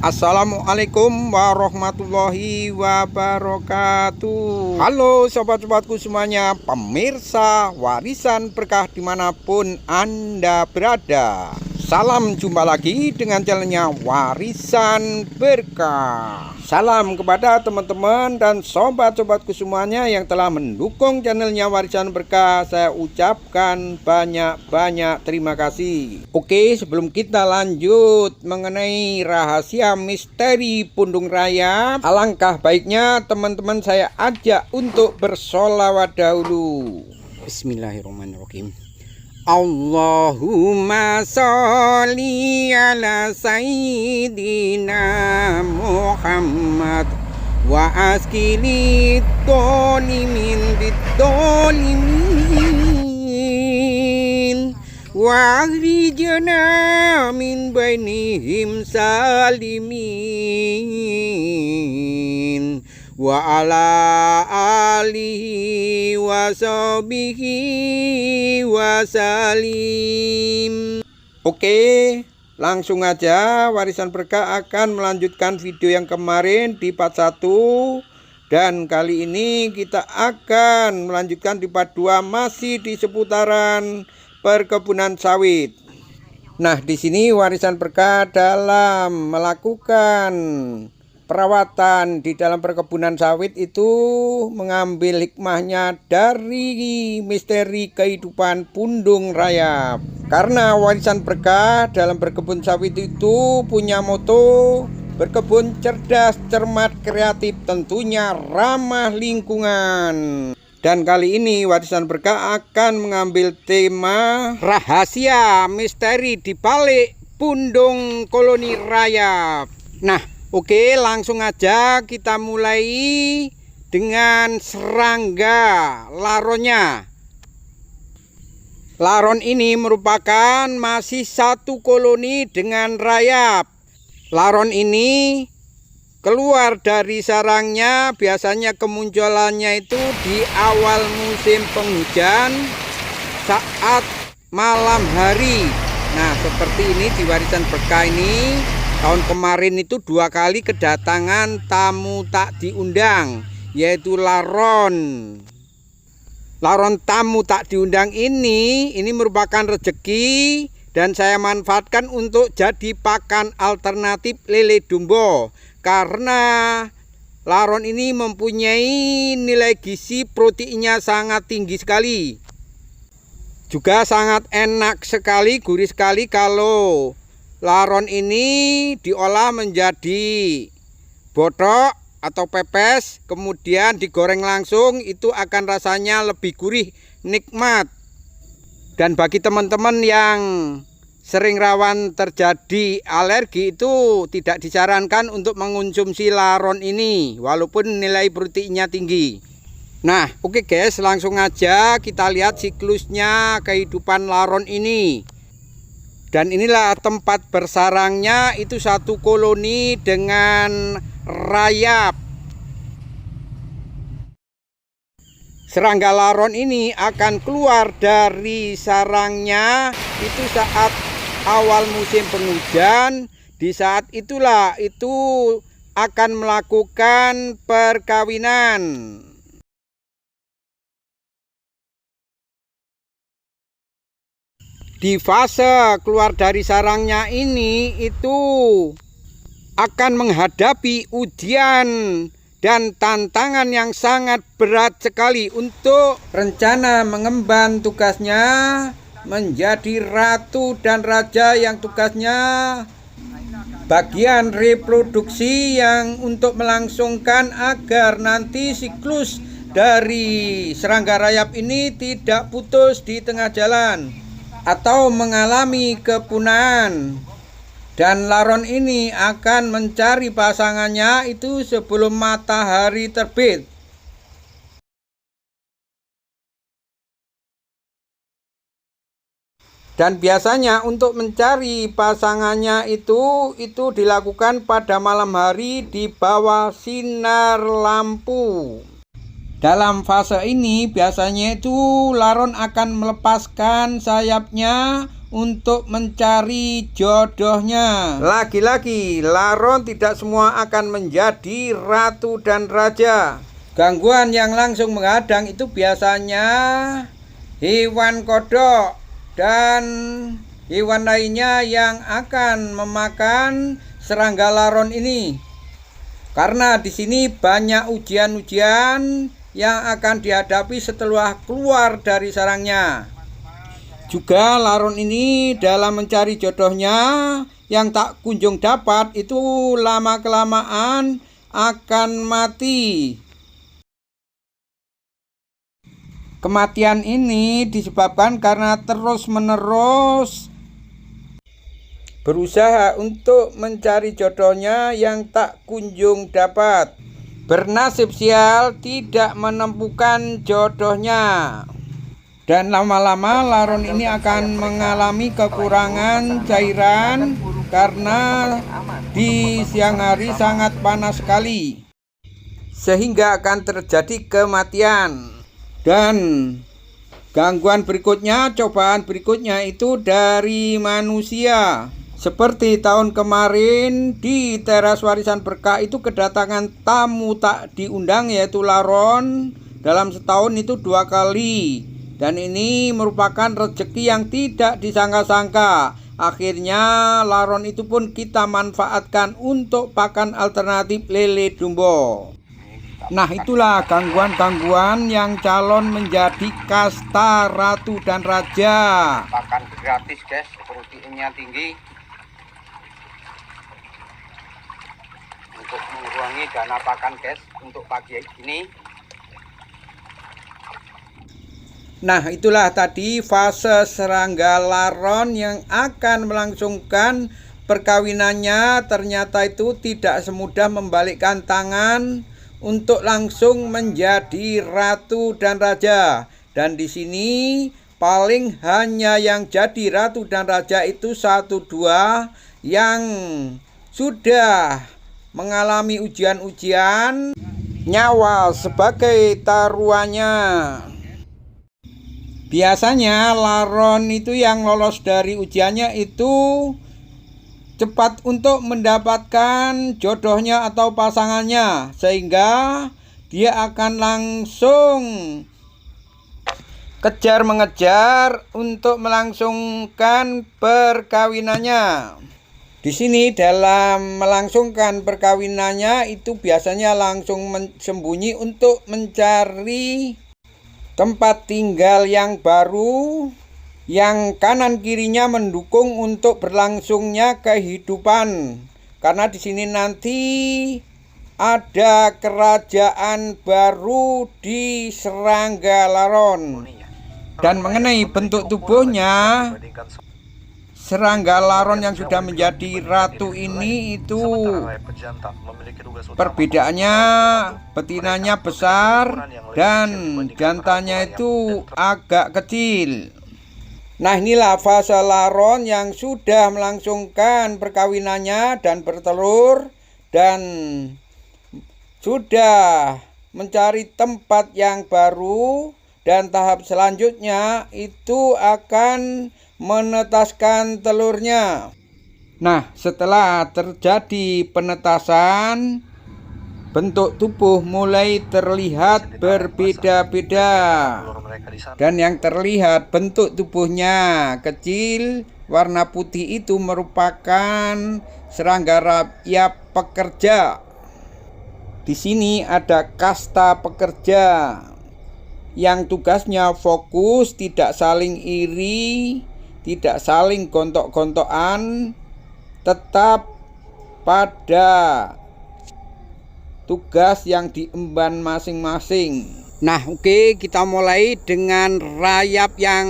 Assalamualaikum warahmatullahi wabarakatuh. Halo sobat-sobatku semuanya, pemirsa warisan berkah dimanapun Anda berada. Salam jumpa lagi dengan channelnya Warisan Berkah. Salam kepada teman-teman dan sobat-sobatku semuanya yang telah mendukung channelnya Warisan Berkah. Saya ucapkan banyak-banyak terima kasih. Oke, sebelum kita lanjut mengenai rahasia misteri Pundung Raya, alangkah baiknya teman-teman saya ajak untuk bersolawat dahulu. Bismillahirrahmanirrahim. Allahumma sholli ala sayyidina Muhammad wa askili dholimin bidholimin wa akhrijna min bainihim salimin wa ala alihi wa sahbihi wa salim. Oke, langsung aja Warisan Berkah akan melanjutkan video yang kemarin di part 1, dan kali ini kita akan melanjutkan di part 2 masih di seputaran perkebunan sawit. Nah, di sini Warisan Berkah dalam melakukan perawatan di dalam perkebunan sawit itu mengambil hikmahnya dari misteri kehidupan Pundung Raya. Karena Warisan Berkah dalam berkebun sawit itu punya moto berkebun cerdas, cermat, kreatif, tentunya ramah lingkungan. Dan kali ini Warisan Berkah akan mengambil tema rahasia misteri di balik Pundung Koloni Raya. Nah, oke, langsung aja kita mulai dengan serangga laronnya. Laron ini merupakan masih satu koloni dengan rayap. Laron ini keluar dari sarangnya biasanya kemunculannya itu di awal musim penghujan saat malam hari. Nah, seperti ini di Warisan Berkah ini. Tahun kemarin itu 2 kali kedatangan tamu tak diundang, yaitu laron. Laron tamu tak diundang ini merupakan rezeki dan saya manfaatkan untuk jadi pakan alternatif lele dumbo. Karena laron ini mempunyai nilai gizi proteinnya sangat tinggi sekali. Juga sangat enak sekali, gurih sekali kalau laron ini diolah menjadi botok atau pepes, kemudian digoreng langsung, itu akan rasanya lebih gurih, nikmat. Dan bagi teman-teman yang sering rawan terjadi alergi itu tidak disarankan untuk mengonsumsi laron ini walaupun nilai proteinnya tinggi. Nah, oke guys, langsung aja kita lihat siklusnya kehidupan laron ini. Dan inilah tempat bersarangnya, itu satu koloni dengan rayap. Serangga laron ini akan keluar dari sarangnya itu saat awal musim penghujan. Di saat itulah itu akan melakukan perkawinan. Di fase keluar dari sarangnya ini itu akan menghadapi ujian dan tantangan yang sangat berat sekali untuk rencana mengemban tugasnya menjadi ratu dan raja yang tugasnya bagian reproduksi yang untuk melangsungkan agar nanti siklus dari serangga rayap ini tidak putus di tengah jalan atau mengalami kepunahan. Dan laron ini akan mencari pasangannya itu sebelum matahari terbit. Dan biasanya untuk mencari pasangannya itu dilakukan pada malam hari di bawah sinar lampu. Dalam fase ini biasanya itu laron akan melepaskan sayapnya untuk mencari jodohnya. Lagi-lagi, laron tidak semua akan menjadi ratu dan raja. Gangguan yang langsung menghadang itu biasanya hewan kodok dan hewan lainnya yang akan memakan serangga laron ini. Karena di sini banyak ujian-ujian yang akan dihadapi setelah keluar dari sarangnya. Juga laron ini dalam mencari jodohnya yang tak kunjung dapat itu lama-kelamaan akan mati. Kematian ini disebabkan karena terus-menerus berusaha untuk mencari jodohnya yang tak kunjung dapat. Bernasib sial tidak menemukan jodohnya. Dan lama-lama laron ini akan mengalami kekurangan cairan karena di siang hari sangat panas sekali. Sehingga akan terjadi kematian. Dan gangguan berikutnya, cobaan berikutnya itu dari manusia. Seperti tahun kemarin di teras warisan berkah itu kedatangan tamu tak diundang yaitu laron dalam setahun itu 2 kali. Dan ini merupakan rezeki yang tidak disangka-sangka. Akhirnya laron itu pun kita manfaatkan untuk pakan alternatif lele dumbo. Nah, itulah gangguan-gangguan yang calon menjadi kasta ratu dan raja. Pakan gratis guys, proteinnya tinggi untuk mengurangi dana pakan guys untuk pagi ini. Nah, itulah tadi fase serangga laron yang akan melangsungkan perkawinannya. Ternyata itu tidak semudah membalikkan tangan untuk langsung menjadi ratu dan raja. Dan di sini paling hanya yang jadi ratu dan raja itu 1-2 yang sudah mengalami ujian-ujian nyawa sebagai taruhannya. Biasanya laron itu yang lolos dari ujiannya itu cepat untuk mendapatkan jodohnya atau pasangannya, sehingga dia akan langsung kejar mengejar untuk melangsungkan perkawinannya. Di sini dalam melangsungkan perkawinannya itu biasanya langsung sembunyi untuk mencari tempat tinggal yang baru, yang kanan kirinya mendukung untuk berlangsungnya kehidupan. Karena di sini nanti ada kerajaan baru di serangga laron. Dan mengenai bentuk tubuhnya, serangga laron yang sudah menjadi ratu ini itu perbedaannya betinanya besar dan jantannya itu agak kecil. Nah, inilah fase laron yang sudah melangsungkan perkawinannya dan bertelur dan sudah mencari tempat yang baru, dan tahap selanjutnya itu akan menetaskan telurnya. Nah, setelah terjadi penetasan, bentuk tubuh mulai terlihat berbeda-beda. Dan yang terlihat bentuk tubuhnya kecil, warna putih itu merupakan serangga rakyat pekerja. Di sini ada kasta pekerja yang tugasnya fokus, tidak saling iri, tidak saling gontok-gontokan, tetap pada tugas yang diemban masing-masing. Nah, oke, kita mulai dengan rayap yang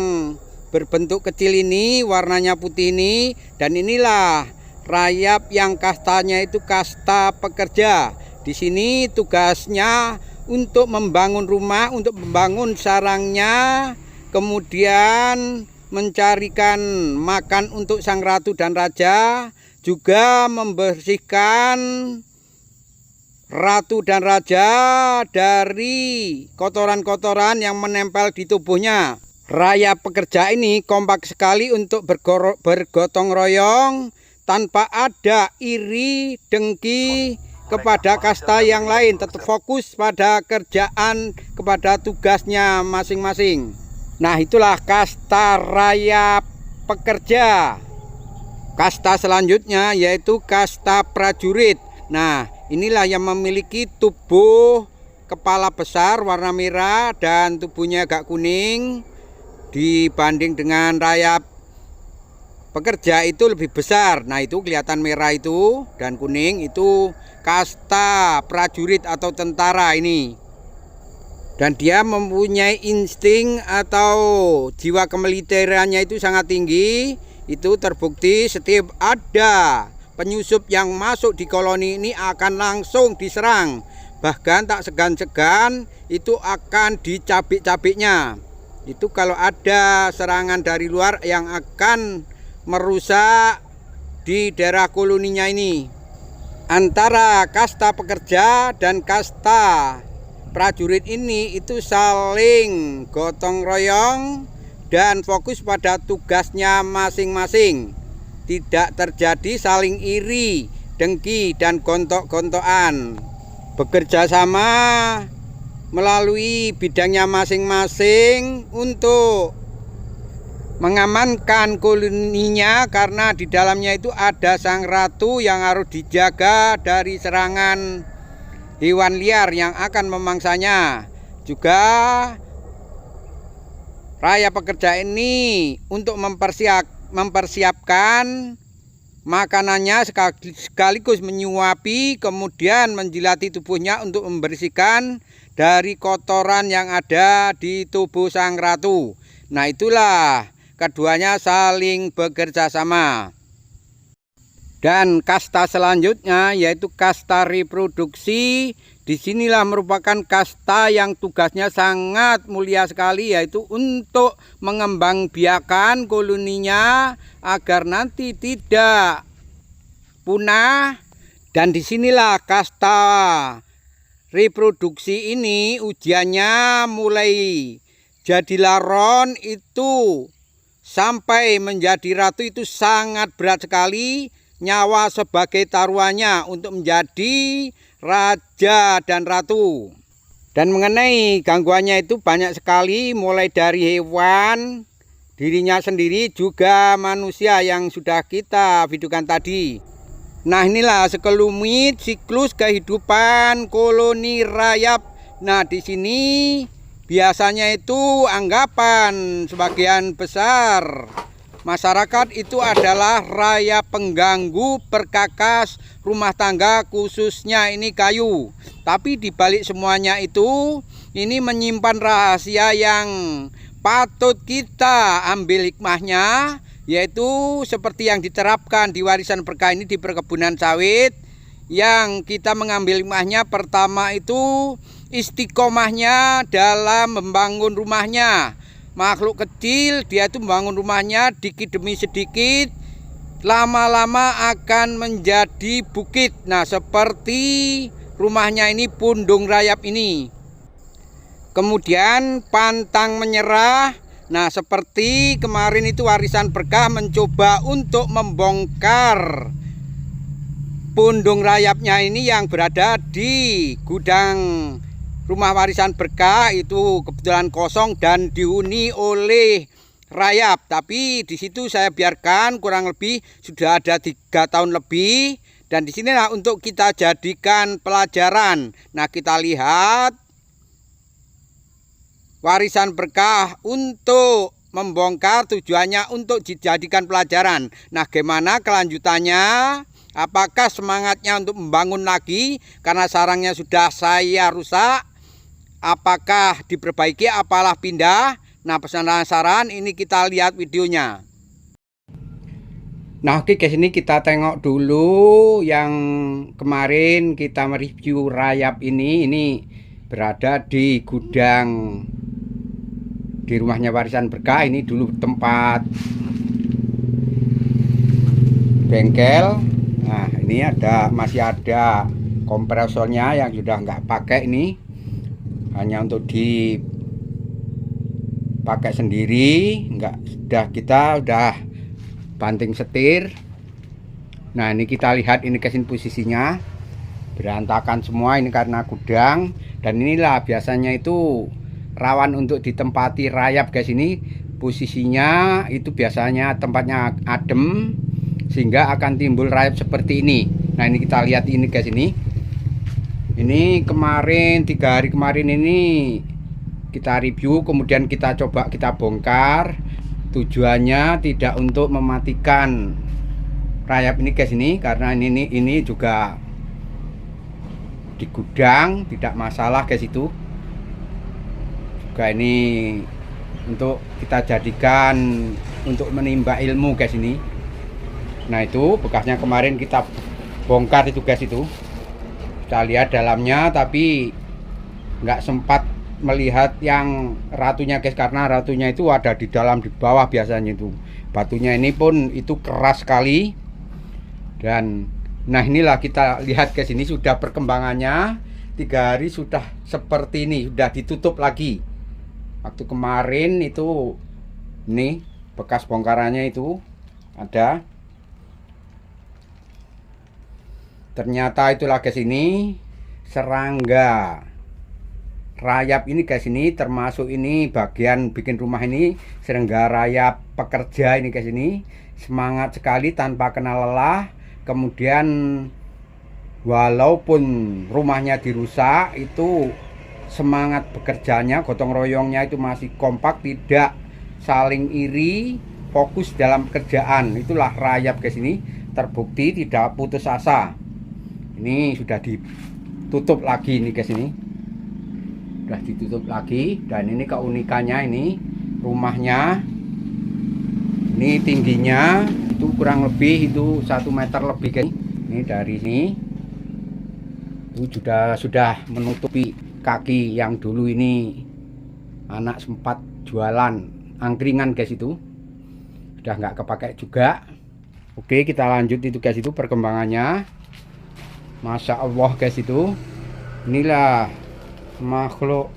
berbentuk kecil ini, warnanya putih ini. Dan inilah rayap yang kastanya itu kasta pekerja. Di sini tugasnya untuk membangun rumah, untuk membangun sarangnya, kemudian mencarikan makan untuk sang ratu dan raja, juga membersihkan ratu dan raja dari kotoran-kotoran yang menempel di tubuhnya. Raya Pekerja ini kompak sekali untuk bergotong royong tanpa ada iri dengki kepada kasta yang lain, tetap fokus pada kerjaan, kepada tugasnya masing-masing. Nah, itulah kasta Raya Pekerja. Kasta selanjutnya yaitu kasta prajurit. Nah, inilah yang memiliki tubuh kepala besar warna merah dan tubuhnya agak kuning. Dibanding dengan Raya Pekerja itu lebih besar. Nah, itu kelihatan merah itu dan kuning, itu kasta prajurit atau tentara ini. Dan dia mempunyai insting atau jiwa kemiliterannya itu sangat tinggi. Itu terbukti setiap ada penyusup yang masuk di koloni ini akan langsung diserang. Bahkan tak segan-segan itu akan dicabik-cabiknya. Itu kalau ada serangan dari luar yang akan merusak di daerah koloninya ini. Antara kasta pekerja dan kasta prajurit ini itu saling gotong royong dan fokus pada tugasnya masing-masing. Tidak terjadi saling iri, dengki, dan gontok-gontokan. Bekerja sama melalui bidangnya masing-masing untuk mengamankan koloninya, karena di dalamnya itu ada sang ratu yang harus dijaga dari serangan hewan liar yang akan memangsanya. Juga Raya Pekerja ini untuk mempersiapkan makanannya sekaligus menyuapi, kemudian menjilati tubuhnya untuk membersihkan dari kotoran yang ada di tubuh sang ratu. Nah, itulah keduanya saling bekerja sama. Dan kasta selanjutnya yaitu kasta reproduksi. Disinilah merupakan kasta yang tugasnya sangat mulia sekali, yaitu untuk mengembangbiakan koloninya agar nanti tidak punah. Dan disinilah kasta reproduksi ini ujiannya mulai jadi laron itu sampai menjadi ratu itu sangat berat sekali. Nyawa sebagai taruhannya untuk menjadi raja dan ratu. Dan mengenai gangguannya itu banyak sekali, mulai dari hewan, dirinya sendiri, juga manusia yang sudah kita videokan tadi. Nah, inilah sekelumit siklus kehidupan koloni rayap. Nah, di sini biasanya itu anggapan sebagian besar masyarakat itu adalah raya pengganggu, perkakas rumah tangga, khususnya ini kayu. Tapi dibalik semuanya itu, ini menyimpan rahasia yang patut kita ambil hikmahnya, yaitu seperti yang diterapkan di warisan berkah ini di perkebunan sawit. Yang kita mengambil hikmahnya, pertama itu istiqomahnya dalam membangun rumahnya. Makhluk kecil dia itu membangun rumahnya dikit demi sedikit, lama-lama akan menjadi bukit. Nah, seperti rumahnya ini Pundung Rayap ini. Kemudian pantang menyerah. Nah, seperti kemarin itu warisan berkah mencoba untuk membongkar Pundung Rayapnya ini yang berada di gudang rumah warisan berkah, itu kebetulan kosong dan dihuni oleh rayap. Tapi di situ saya biarkan kurang lebih sudah ada 3 tahun lebih. Dan di sinilah untuk kita jadikan pelajaran. Nah, kita lihat warisan berkah untuk membongkar tujuannya untuk dijadikan pelajaran. Nah, gimana kelanjutannya? Apakah semangatnya untuk membangun lagi karena sarangnya sudah saya rusak? Apakah diperbaiki, apalah pindah? Nah, penasaran, ini kita lihat videonya. Nah, oke guys, ini kita tengok dulu yang kemarin kita mereview rayap ini. Ini berada di gudang di rumahnya warisan berkah. Ini dulu tempat bengkel. Nah, ini masih ada kompresornya yang sudah nggak pakai ini. Hanya untuk dipakai pakai sendiri, kita udah banting setir. Nah ini kita lihat ini guys, ini posisinya berantakan semua ini karena gudang, dan inilah biasanya itu rawan untuk ditempati rayap guys. Ini posisinya itu biasanya tempatnya adem sehingga akan timbul rayap seperti ini. Nah ini kita lihat ini guys, ini kemarin 3 hari kemarin ini kita review, kemudian kita coba kita bongkar. Tujuannya tidak untuk mematikan rayap ini guys, karena ini juga di gudang tidak masalah guys. Itu juga ini untuk kita jadikan untuk menimba ilmu guys ini. Nah itu bekasnya kemarin kita bongkar itu guys, itu kita lihat dalamnya tapi nggak sempat melihat yang ratunya guys, karena ratunya itu ada di dalam, di bawah biasanya itu batunya. Ini pun itu keras sekali. Dan nah inilah kita lihat guys, ini sudah perkembangannya 3 hari sudah seperti ini, sudah ditutup lagi. Waktu kemarin itu ini bekas bongkarannya itu ada. Ternyata itulah guys, ini serangga rayap ini guys. Ini termasuk ini bagian bikin rumah ini serangga rayap pekerja ini guys. Ini semangat sekali tanpa kenal lelah. Kemudian walaupun rumahnya dirusak itu semangat bekerjanya, gotong royongnya itu masih kompak, tidak saling iri, fokus dalam pekerjaan. Itulah rayap guys, ini terbukti tidak putus asa. Ini sudah ditutup lagi ini guys, ini sudah ditutup lagi. Dan ini keunikannya, ini rumahnya ini tingginya itu kurang lebih itu 1 meter lebih guys. Ini dari sini itu sudah menutupi kaki yang dulu ini anak sempat jualan angkringan guys, itu sudah nggak kepakai juga. Oke, kita lanjut itu guys, itu perkembangannya. Masya Allah guys, itu inilah makhluk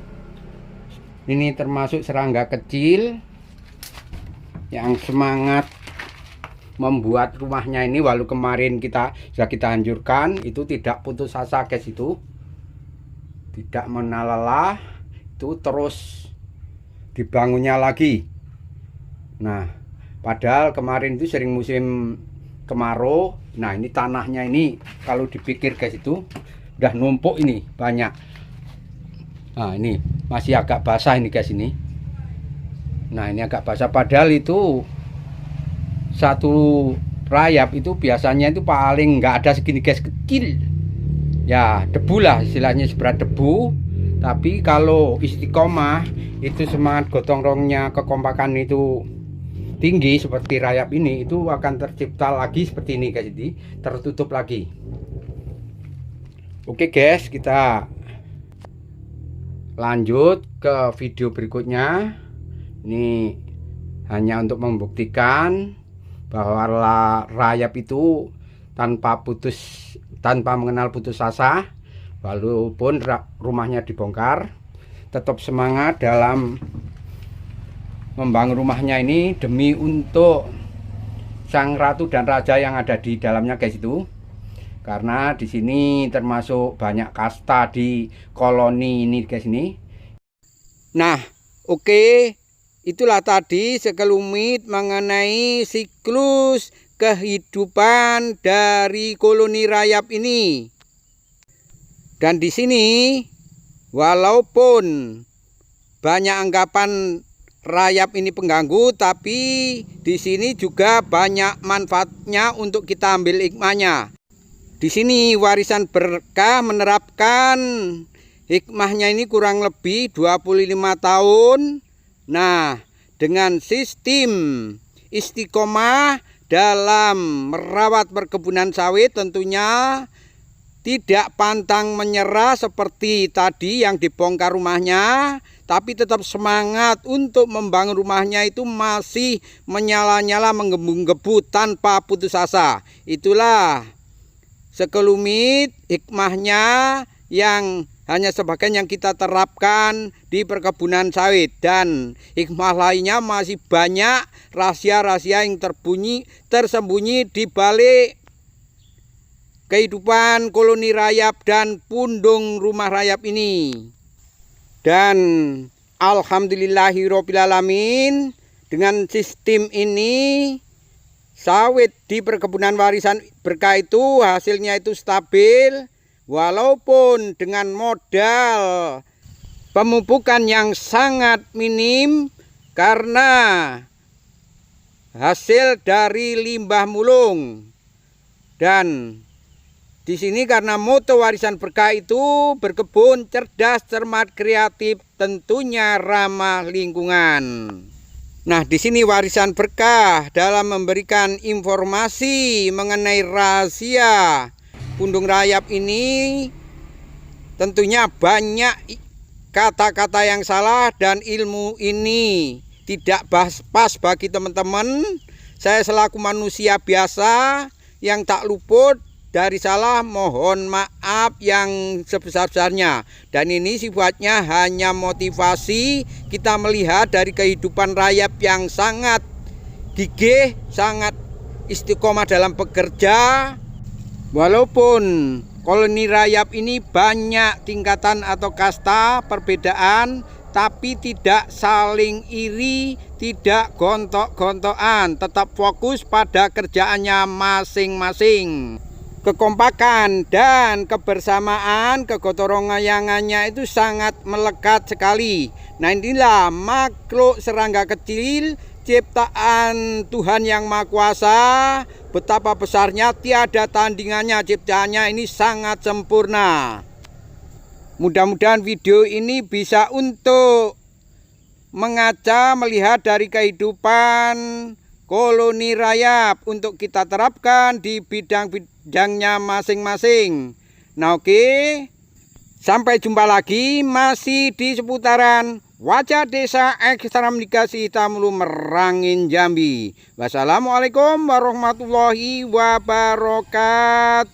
ini termasuk serangga kecil yang semangat membuat rumahnya ini. Walau kemarin sudah kita hancurkan, itu tidak putus asa guys, itu tidak menalelah, itu terus dibangunnya lagi. Nah padahal kemarin itu sering musim kemarau. Nah ini tanahnya ini kalau dipikir guys, itu udah numpuk ini banyak. Nah ini masih agak basah ini guys, ini. Nah ini agak basah, padahal itu satu rayap itu biasanya itu paling nggak ada segini guys, kecil ya, debu lah istilahnya, seberat debu. Tapi kalau istiqomah itu semangat gotong royongnya, kekompakan itu tinggi seperti rayap ini, itu akan tercipta lagi seperti ini guys, ini tertutup lagi. Oke guys, kita lanjut ke video berikutnya. Ini hanya untuk membuktikan bahwa rayap itu tanpa mengenal putus asa. Walaupun rumahnya dibongkar, tetap semangat dalam membangun rumahnya ini demi untuk sang ratu dan raja yang ada di dalamnya guys, itu. Karena di sini termasuk banyak kasta di koloni ini guys, ini. Nah, oke, itulah tadi sekelumit mengenai siklus kehidupan dari koloni rayap ini. Dan di sini walaupun banyak anggapan rayap ini pengganggu, tapi di sini juga banyak manfaatnya untuk kita ambil hikmahnya. Di sini warisan berkah menerapkan hikmahnya ini kurang lebih 25 tahun. Nah, dengan sistem istiqomah dalam merawat perkebunan sawit, tentunya tidak pantang menyerah seperti tadi yang dibongkar rumahnya, tapi tetap semangat untuk membangun rumahnya itu masih menyala-nyala, menggebu-gebu tanpa putus asa. Itulah sekelumit hikmahnya yang hanya sebagian yang kita terapkan di perkebunan sawit, dan hikmah lainnya masih banyak rahasia-rahasia yang tersembunyi di balik kehidupan koloni rayap dan pundung rumah rayap ini. Dan alhamdulillahirobbilalamin, dengan sistem ini sawit di perkebunan warisan berkah itu hasilnya itu stabil, walaupun dengan modal pemupukan yang sangat minim karena hasil dari limbah mulung. Dan di sini karena moto warisan berkah itu berkebun cerdas, cermat, kreatif, tentunya ramah lingkungan. Nah, di sini warisan berkah dalam memberikan informasi mengenai rahasia pundung rayap ini tentunya banyak kata-kata yang salah, dan ilmu ini tidak pas bagi teman-teman. Saya selaku manusia biasa yang tak luput dari salah, mohon maaf yang sebesar-besarnya. Dan ini sifatnya hanya motivasi kita melihat dari kehidupan rayap yang sangat gigih, sangat istiqomah dalam bekerja. Walaupun koloni rayap ini banyak tingkatan atau kasta perbedaan, tapi tidak saling iri, tidak gontok-gontokan, tetap fokus pada kerjaannya masing-masing. Kekompakan dan kebersamaan, kegotong royongannya itu sangat melekat sekali. Nah, inilah makhluk serangga kecil ciptaan Tuhan Yang Maha Kuasa. Betapa besarnya, tiada tandingannya, ciptaannya ini sangat sempurna. Mudah-mudahan video ini bisa untuk mengaca melihat dari kehidupan koloni rayap untuk kita terapkan di bidang-bidangnya masing-masing. Nah, oke. Sampai jumpa lagi masih di seputaran Wajah Desa Ekstrem Dikasih Tamulu Merangin Jambi. Wassalamualaikum warahmatullahi wabarakatuh.